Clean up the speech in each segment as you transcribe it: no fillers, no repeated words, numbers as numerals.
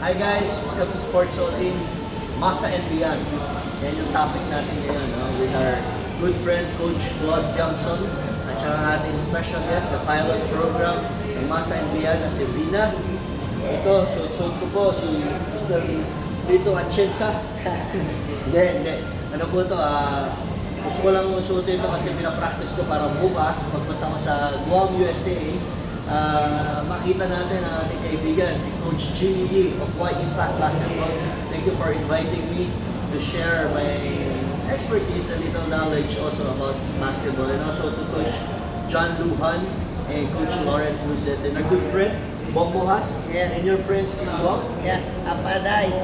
Hi guys, welcome to Sports All In, Masa and Beyond. Yan yung topic natin ngayon, with our good friend, Coach Clod Tiamson, at saka ang ating special guest, the pilot program ng Masa and Beyond na si Vina. Ito, suot-suot ko po si Mr. Lito Atienza. Hindi. Ano po ito, gusto ko lang suotin ito kasi pinapractice ko para bukas, pagpunta ko sa Guam, USA, makita natin ang ating kaibigan, si Coach Jimmy Yee of Y Impact Basketball. Thank you for inviting me to share my expertise and little knowledge also about basketball, and also to Coach John Lujan and Coach Lawrence Luces and our good friend, Bombohas, yes. And your friends in Guam. Yeah, Apaday.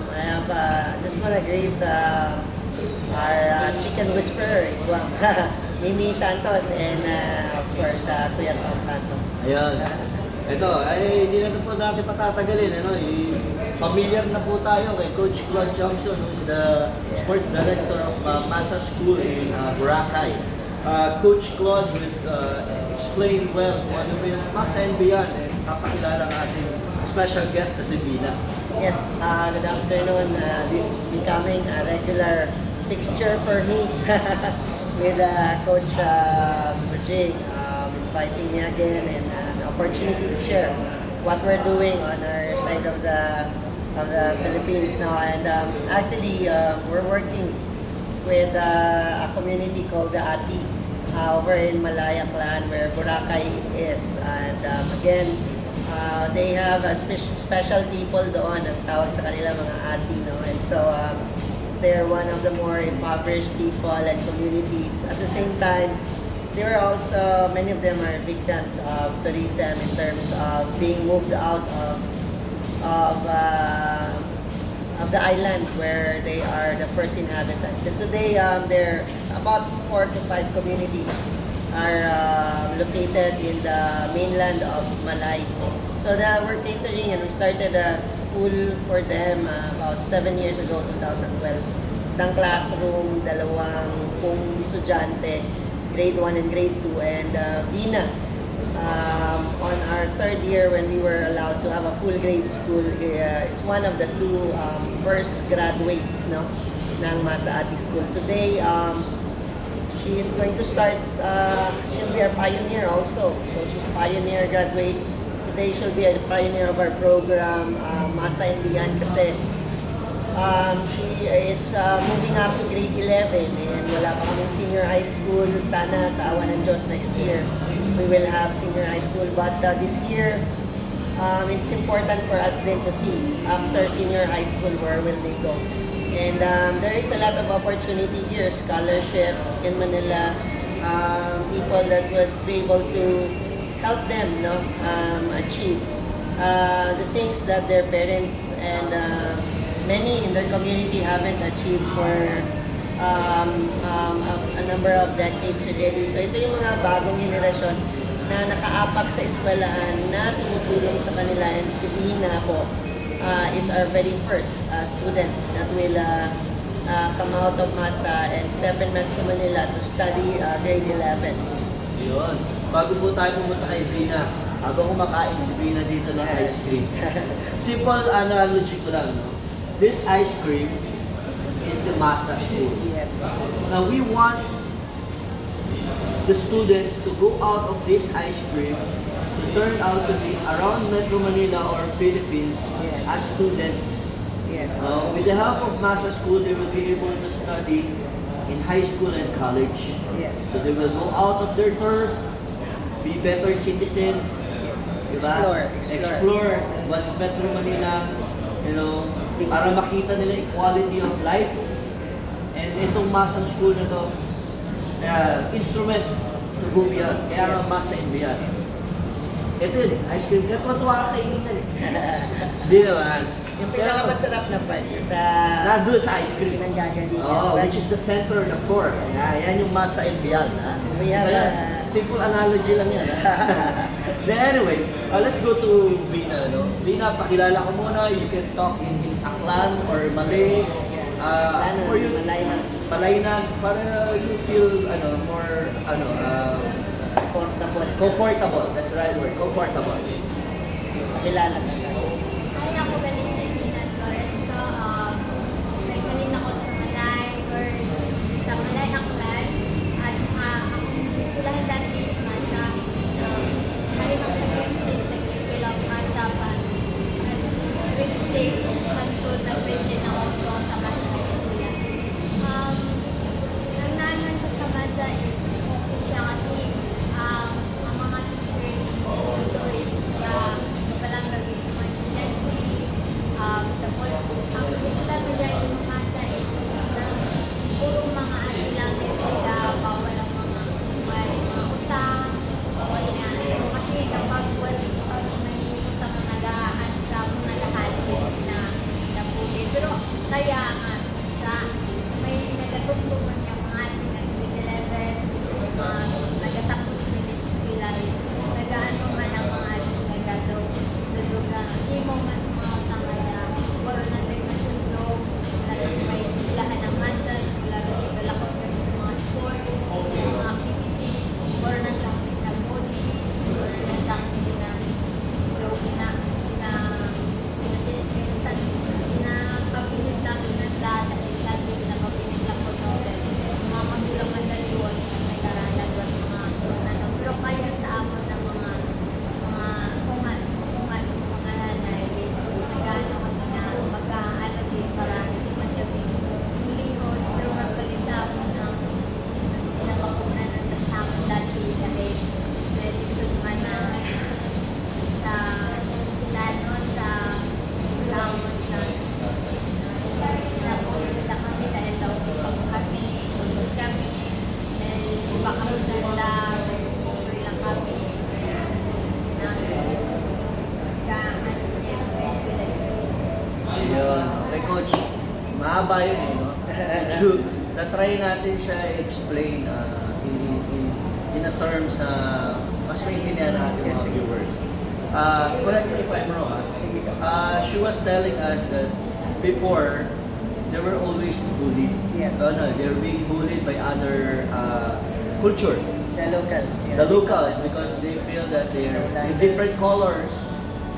I have just want to greet our chicken whisperer in Guam, Mimi Santos, and of course, Kuya Tom Santos. Ayan. Ito, ay hindi na po natin patatagalin. Familiar na po tayo kay Coach Clod Tiamson, who is the sports director of Masa School in Boracay. Coach Clod will explain well kung ano ba yung Masa and Beyond, and papakilala ang ating special guest na si Vina. Yes, good afternoon. This is becoming a regular fixture for me with Coach Jay inviting me again, and an opportunity to share what we're doing on our side of the Philippines now. And actually, we're working with a community called the Ati over in Malaya Clan, where Boracay is. And again, they have a special people doon, ang tawag sa kanila mga Ati, no? And so they're one of the more impoverished people and communities. At the same time, they were also, many of them are victims of tourism in terms of being moved out of the island where they are the first inhabitants. And today, there about 4 to 5 communities are located in the mainland of Malay. So we're catering, and we started a school for them about 7 years ago, 2012. Isang classroom, 2 estudyante, grade 1 and grade 2, and Vina. On our 3rd year, when we were allowed to have a full grade school, is one of the 2 first graduates, no, ng Masa Ati School. Today, she is going to start, she'll be a pioneer also. So she's pioneer graduate. Today she'll be a pioneer of our program, Masa and Beyond, kasi she is moving up to grade 11, and wala pa kaming senior high school. Sana sa awa ng Diyos next year we will have senior high school, but this year it's important for us then to see after senior high school where will they go. And there is a lot of opportunity here, scholarships in Manila, people that would be able to help them, no, achieve the things that their parents and many in their community haven't achieved for a number of decades already. So ito yung mga bagong generasyon na nakaapak sa eskwelahan na tumutulong sa kanila, and si Vina po is our very first student that will come out of Masa and step in Metro Manila to study grade 11. Yun. Bago po tayo pumunta kay Vina, habang kumakain si Vina dito ng ice cream. Simple analogy ko lang, no? This ice cream is the Masa School. Yes. Now we want the students to go out of this ice cream to turn out to be around Metro Manila or Philippines, yes, as students. Yes. With the help of Masa School, they will be able to study in high school and college. Yes. So they will go out of their turf, be better citizens, diba? Explore what's Metro Manila, para makita nila equality of life. And itong Masa School na to, instrument to go beyond. Kaya nga Masa and Beyond. Ito yun, ice cream. Kaya tuwa ka kainin na Hindi naman. Yung pinakamasarap na part sa nandun sa ice cream. Pinanggagalingan. Which is the center, the core. Yan yung Masa and Beyond. We have simple analogy lang yan. Then anyway, let's go to Vina. No? Vina, pakilala ko muna. You can talk in Aklan or Malay. For you, Malaynan, para you feel more comfortable. comfortable. That's the right word. Comfortable. Kilala ka. Ay, ako Ayun. Okay, Coach. Mahaba yun eh, no? Medyo, na-try natin siya explain in a terms na mas maintindihan natin mga viewers. Correct me if I'm wrong, she was telling us that before, they were always bullied. Yes. No, they were being bullied by other culture. The locals. Yeah. The locals, because they feel that they're with different colors,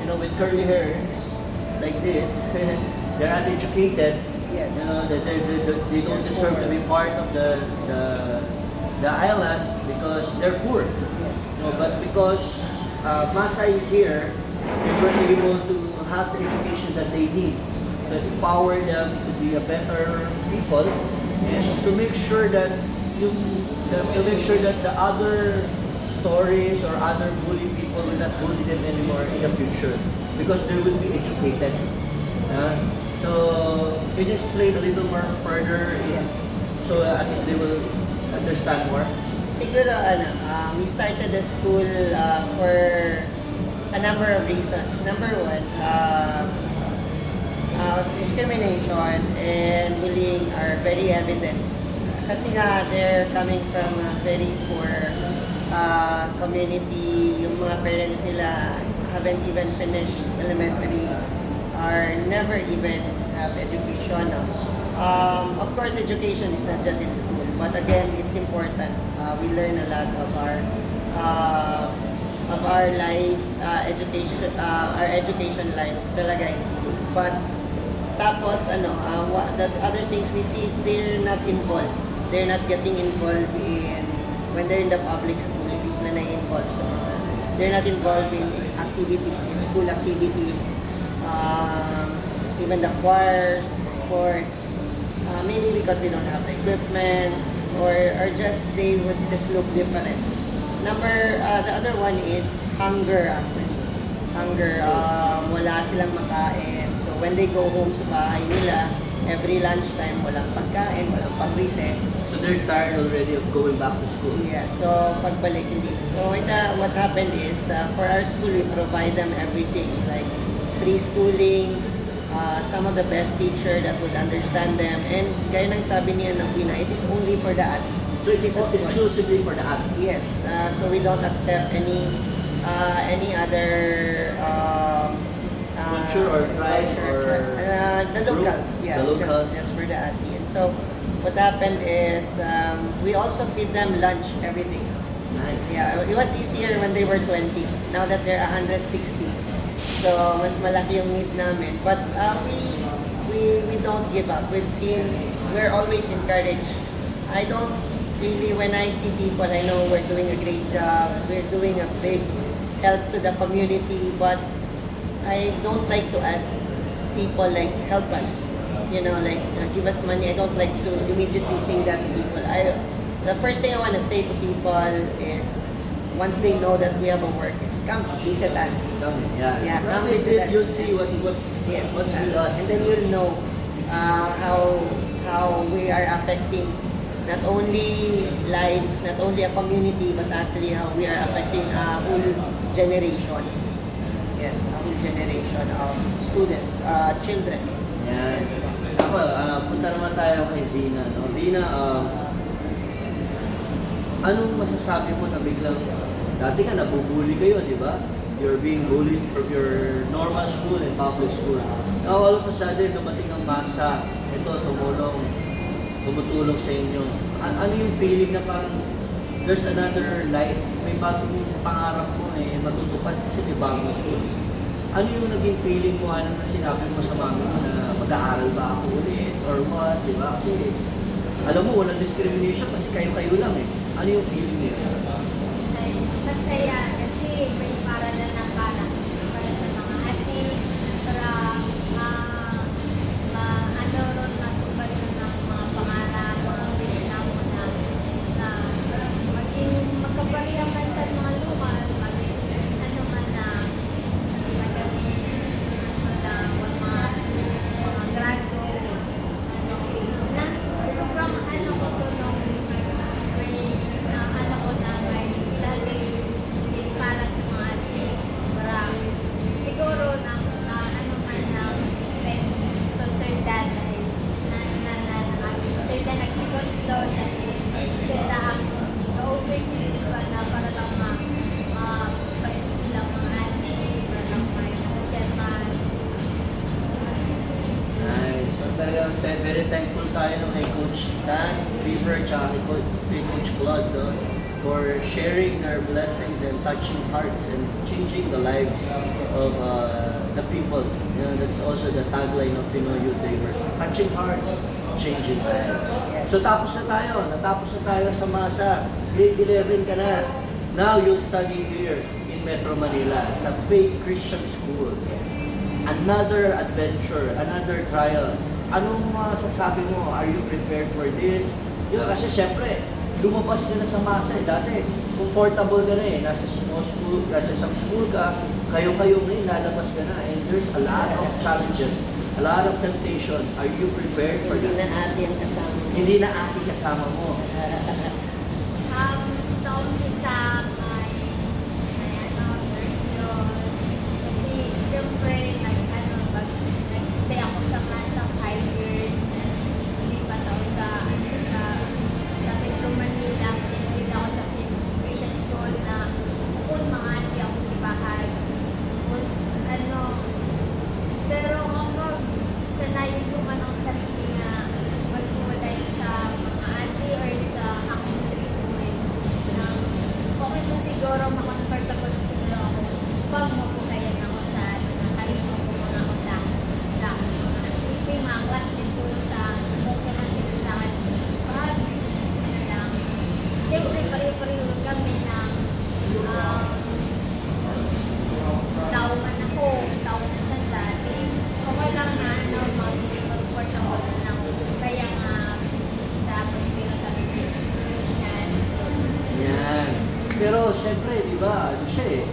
you know, with curly hairs like this, they're uneducated. Yes. You know, that they don't deserve to be part of the island because they're poor. Yes. No, but because Masa is here, they were able to have the education that they need that empower them to be a better people and to make sure that the other stories or other bully people will not bully them anymore in the future because they will be educated. So can you explain a little more further so at least they will understand more? Siguro, we started the school for a number of reasons. Number one, discrimination and bullying are very evident. Kasi nga, they're coming from a very poor community. Yung mga parents nila haven't even finished elementary or never even have education. No? Of course, education is not just in school, but again, it's important. We learn a lot of our life, our education life talaga in school. But tapos the other things we see is they're not involved. They're not getting involved when they're in the public school. Hindi sila na-involved sa they're not involved in activities, in school activities, even the choirs, sports. Maybe because they don't have the equipment or just they would just look different. The other one is hunger actually. Hunger, wala silang makain. So when they go home sa bahay nila, every lunchtime walang pagkain, walang pag-recess. So they're tired already of going back to school. Yeah, so pagbalik hindi. So what happened is, for our school, we provide them everything, like free schooling, some of the best teacher that would understand them. And gaya ng sabi niya ng Pina, it is only for the athletes. So it is exclusively for the athletes? Yes, so we don't accept any other culture or tribe or the locals. Group? Yeah, the locals. just for the athletes. So what happened is we also feed them lunch every day. Nice. Yeah, it was easier when they were 20. Now that they're 160. So mas malaki yung need namin. But we don't give up. We're always encouraged. I don't really, when I see people, I know we're doing a great job. We're doing a big help to the community, but I don't like to ask people like help us. You know, like give us money. I don't like to immediately say that to people. The first thing I want to say to people is, once they know that we have a work, is come visit us. Come, yeah. Yeah, come At least visit us. you'll see what's with us. And then you'll know how we are affecting not only lives, not only a community, but actually how we are affecting a whole generation. Yes, a whole generation of students, children. Yan. Yes. Ako, punta naman tayo kay Vina. No? Vina, anong masasabi mo na biglang, dati nga nabubuli kayo, di ba? You're being bullied from your normal school and public school. Now all of a sudden, dumating ang masa, ito, tumutulong sa inyo. Ano yung feeling na parang there's another life, may bagong pangarap mo matutupad kasi may bagong school. Ano yung naging feeling mo, ano na sinabi mo sa mami mo na mag-aaral ba ako ulit or what, di ba? Kasi alam mo, walang discrimination kasi kayo-kayo lang eh. Ano yung feeling niya? Masaya kasi may paralan na para sa mga athletes, para matupad ng mga pangarap, mga pinila mo na maging magkabarihan man sa mga lumal, maging madami mga grado, sobrang ko to nung may ko na talagang very thankful tayo no, kay Coach Dan, River, tsaka kay Coach Clod, no, for sharing our blessings and touching hearts and changing the lives of the people. You know, that's also the tagline of Pinoy Youth Dreamers. Touching hearts, changing lives. So natapos na tayo sa Masa. Grade 11 ka na. Now you'll study here in Metro Manila sa Faith Christian School. Another adventure, another trials. Anong masasabi mo? Are you prepared for this? Yun, kasi syempre, lumabas ka na sa Masa eh. Dati, comfortable ka na eh. Nasa small school, nasa isang school ka, kayo-kayo ngayon, lalabas ka na. And there's a lot of challenges, a lot of temptation. Are you prepared for Hindi that? na ate ang kasama mo. Hindi na ate kasama mo. Sa umpisa, may nervyos. Kasi, siyempre, nag-stay ako sa Masa 5 years. Lipat ako sa Metro Manila. Nag-stay ako sa Christian School na kung mga ate ako ibahay. Tapos, pero kapag sanayin ko man ang sarili na magmulay sa mga ate or sa aking treatment, okay po siguro makomfortable siguro ako pag mabukayan ako sa kahit mabukayan ako sa mga activity, mga classmates ko sa okay man sila sa akin. But, lang, siyempre pareho-pareho kami ng tao man ako, tao man sa dati. Okay lang na mag-comfortable na lang. Kaya nga, dapat sila sa Christian. Yan. Pero syempre, di ba, ano siya eh,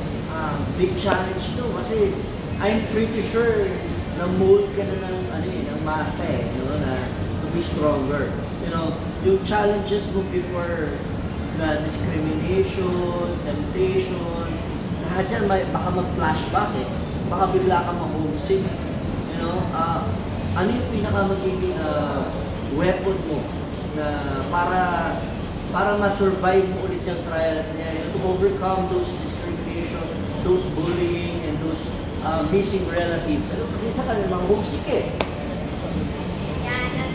big challenge to kasi I'm pretty sure na mold ka na ng Masa eh, no, na to be stronger. You know, yung challenges mo before na discrimination, temptation, lahat yan baka mag-flashback eh. Baka bigla ka ma-homesick. You know, ano yung pinaka magiging weapon mo na para ma-survive mo ulit yung trials niya, to overcome those discrimination, those bullying, and those missing relatives. Ano, minsan ka naman homesick eh. Yan,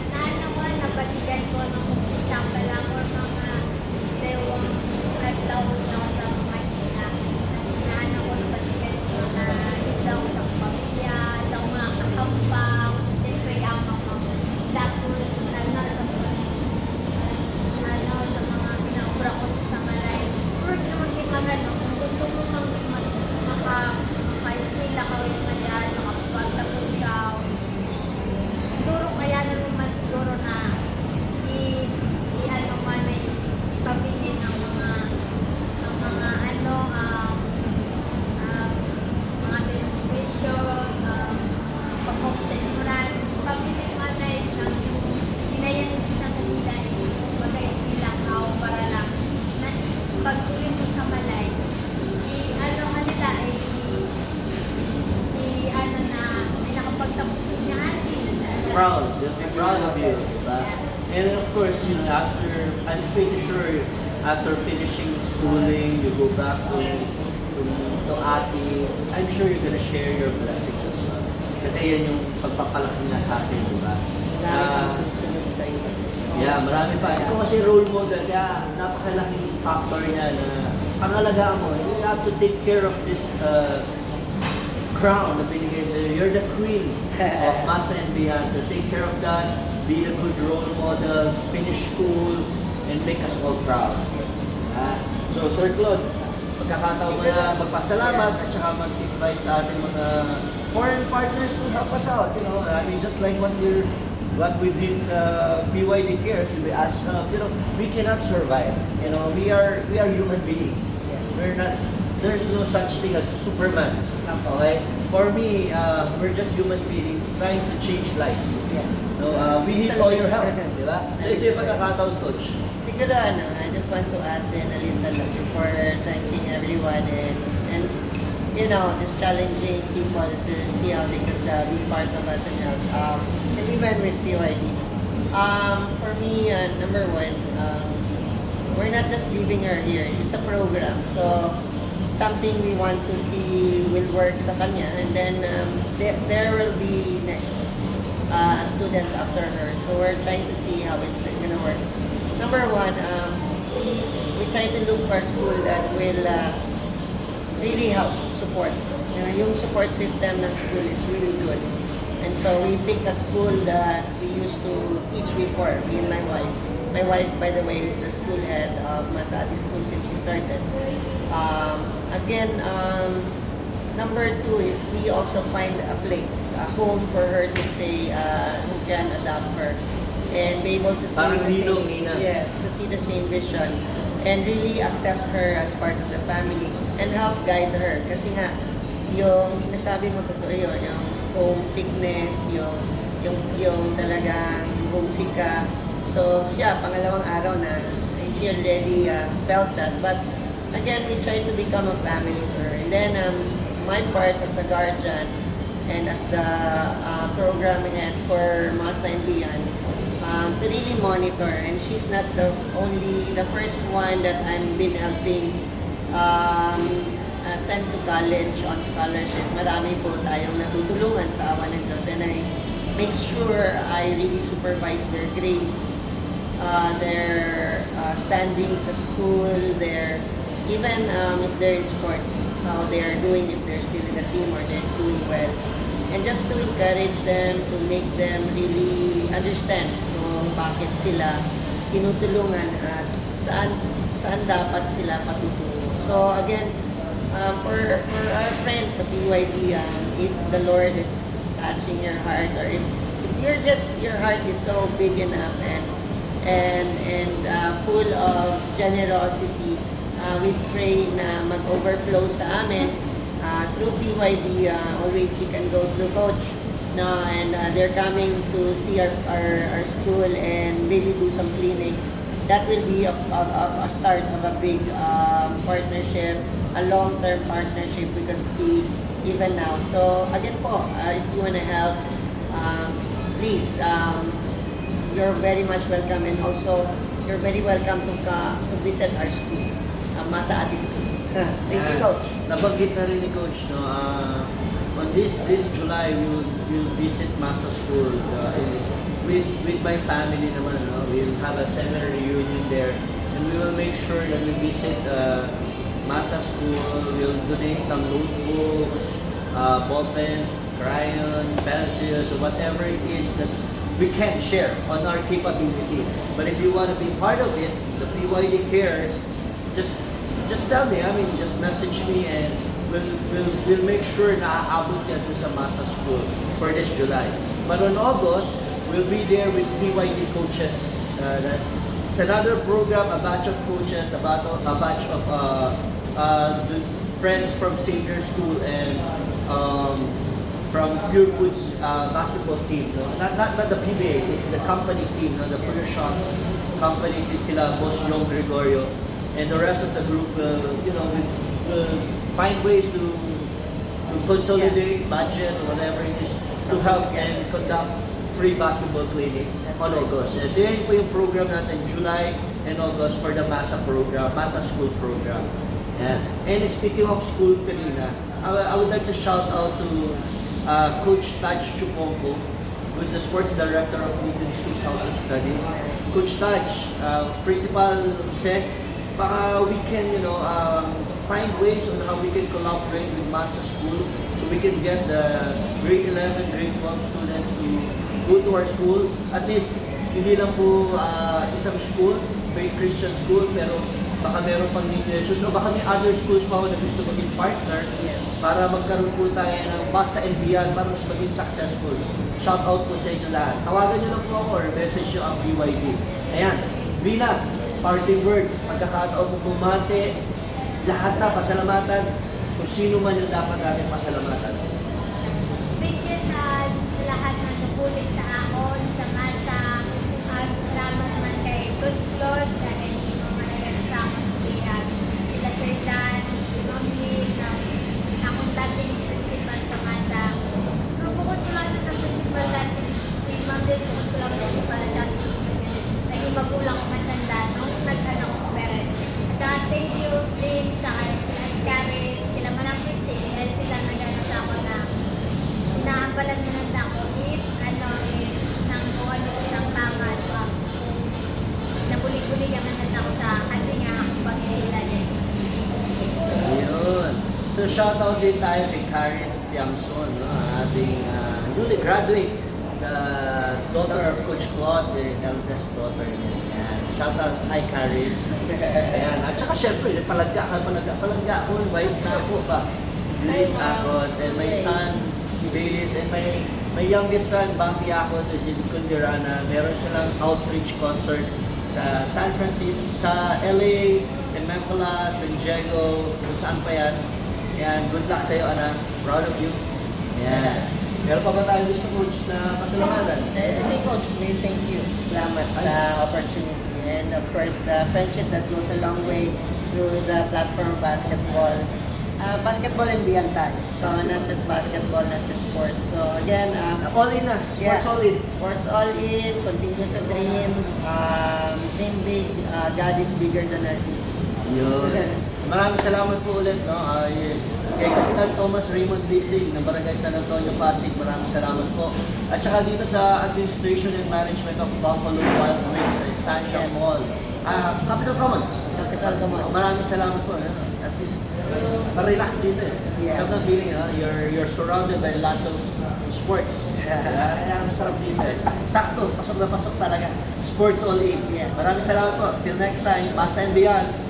napatigan ko nung umpisa pa lang or mga rewang adlaw niya ako sa Manila. Ko napatigan ko na dito ako sa pamilya, sa mga kakampang, siyempre gamang ko. Tapos, sa mga pinaubra ko sa Malay. Pero di naman din magano, kung gusto mo maka-school ka o yung kaya, makapagtapos ka, siguro kaya na naman siguro na ipabilin ang mga benefitation, pag-observan, ipabilin man na yung hinayan sa kanila mag-eskwila ka o para lang na pag-uwi mo sa Malay, may nakapagtapos niya atin. Proud. They'll be proud of you. Diba? And of course, you know, I'm pretty sure after finishing schooling, you go back to Ate. I'm sure you're gonna share your blessings as well. Kasi yan yung pagpapalaki nga sa atin, diba? Dahil ang susunod sa iyo. Yeah, marami pa. Ito kasi role model, kaya napakalaking factor niya na pangalagaan mo. You have to take care of this crown na binigay sa'yo. You're the queen of Masa and beyond. So take care of that, be a good role model, finish school, and make us all proud. So Sir Claude, pagkakataon mo na magpasalamat at saka mag-invite sa ating mga foreign partners to help us out. You know, I mean, just like what we did sa PYD Cares, we asked, you know, we cannot survive. You know, we are human beings. We're not. There's no such thing as Superman. Okay? For me, we're just human beings trying to change lives. No, we need all your help, di ba? So ito yung pagkakataon, Coach. Siguro I just want to add in a little before thanking everyone and you know, this challenging people to see how they could be part of us and help. And even with PYD. For me, number one, we're not just leaving her here. It's a program. So, something we want to see will work sa kanya. And then, there will be next. students after her. So we're trying to see how it's gonna work. Number one, we try to look for a school that will really help support. Yung support system ng school is really good. And so we picked a school that we used to teach before, me and my wife. My wife, by the way, is the school head of Masati School since we started. Number two is we also find a place, a home for her to stay, who can adopt her and be able to see Parang the Nino, same, Nina. yes, to see the same vision and really accept her as part of the family and help guide her. Kasi nga, yung sinasabi mo totoo yun, yung homesickness, yung talagang homesick ka. So siya, pangalawang araw na, she already felt that. But again, we try to become a family to her. And then my part as a guardian and as the program head for Masa and Beyond, to really monitor. And she's not the first one that I've been helping send to college on scholarship. Marami po tayong natutulungan sa awa ng Diyos. And I make sure I really supervise their grades, their standing sa school, their even if they're in sports, how they are doing, if they're still in the team or they're doing well. And just to encourage them, to make them really understand kung bakit sila tinutulungan at saan dapat sila patutungo. So again, for our friends sa PYD, if the Lord is touching your heart, or if your heart is so big enough and full of generosity, we pray na mag-overflow sa amin through PYD. Always you can go through Coach, no, and they're coming to see our school and maybe do some clinics. That will be a start of a big partnership, a long-term partnership we can see even now. So again po, if you want to help, please, you're very much welcome, and also you're very welcome to visit our school, Masa Ati School. Thank you, Coach. Nabanggit na rin ni Coach, no, on this July, we'll visit Masa School with my family naman. No? We'll have a summer reunion there, and we will make sure that we visit Masa School. We'll donate some notebooks, ball pens, crayons, pencils, or whatever it is that we can share on our capability. But if you want to be part of it, the PYD cares, just tell me. I mean, just message me, and we'll make sure na aabot yan doon sa Masa School for this July. But on August, we'll be there with PYD coaches. It's another program, a batch of coaches, a batch of the friends from Savior School and from Pure Foods basketball team. No? Not the PBA, it's the company team, no? The Pure Shots company team, sila Boss John Gregorio. And the rest of the group will find ways to consolidate budget or whatever it is to help and conduct free basketball clinic on August. So yan po yung program natin, July and August for the Masa program, Masa School program. Yan. And speaking of school kanina, I would like to shout out to Coach Taj Chuponko, who's the sports director of Legion 6000 Studies. Coach Taj, Principal Sec, baka we can, find ways on how we can collaborate with Masa School so we can get the grade 11, grade 12 students to go to our school. At least, hindi lang po isang school, faith Christian school, pero baka meron pang nucleus o baka may other schools pa na gusto maging partner para magkaroon po tayo ng Masa and Beyond para mas maging successful. Shout out po sa inyo lahat. Tawagan nyo lang po ako or message nyo ang BYD. Ayan, Vina, parting words, pagkakataon mo bumate, lahat na pasalamatan, kung sino man yung dapat natin pasalamatan. Thank you sa lahat na napulit sa akon, sa Masa, at salamat man kay Coach Clod dahil hindi mo managan sa akon sila Sir Dan, si Mami, na akong dating principal sa Masa. Nung bukod ko lang sa principal dati, si Mami, bukod ko lang principal dati, naging magulang ko mansanda nung nag-ano ko parents. At saka thank you din sa Caris, sila Manapit dahil sila nag-ano sa ako na inaampalan mo lang ako if ako sa ating pagsila din. Ayun. So shoutout din tayo kay Caris Tiamson, no? Ating newly graduate, the daughter of Coach Clod, the eldest daughter niya. Ayan. Shoutout kay Caris. Ayan. At saka syempre, palangga ako, wife na ako pa. Si Grace Akot, and my son, Bailey's, and my youngest son, Buffy Akot, is in Kundirana. Meron silang outreach concert sa San Francisco, sa LA, Temecula, San Diego, kung saan pa yan. Ayan, good luck sa'yo, anak. Proud of you. Ayan. Meron pa ba tayo gusto, Coach, na pasalamatan? Hey, Coach, may thank you. Salamat sa opportunity. And of course, the friendship that goes a long way through the platform of basketball. Basketball and beyond tayo. So, not just basketball, not just sports. So, again, All in na. Sports all in. Sports all in, continue to dream, dream big, God is bigger than our dreams. Yun. Maraming salamat po ulit, no? Kay Kapitan Thomas Raymond Bisig ng Barangay San Antonio, Pasig, maraming salamat po. At saka dito sa Administration and Management of Buffalo Wild Wings sa Estancia Yes. Mall. Capital Commons. Capital Commons. Maraming salamat po. At least, relax dito eh. Yeah. Sometimes feeling, you're surrounded by lots of sports. Kaya masarap dito eh. Sakto, pasok na pasok talaga. Sports all in. Yes. Maraming salamat po. Till next time, Masa and Beyond.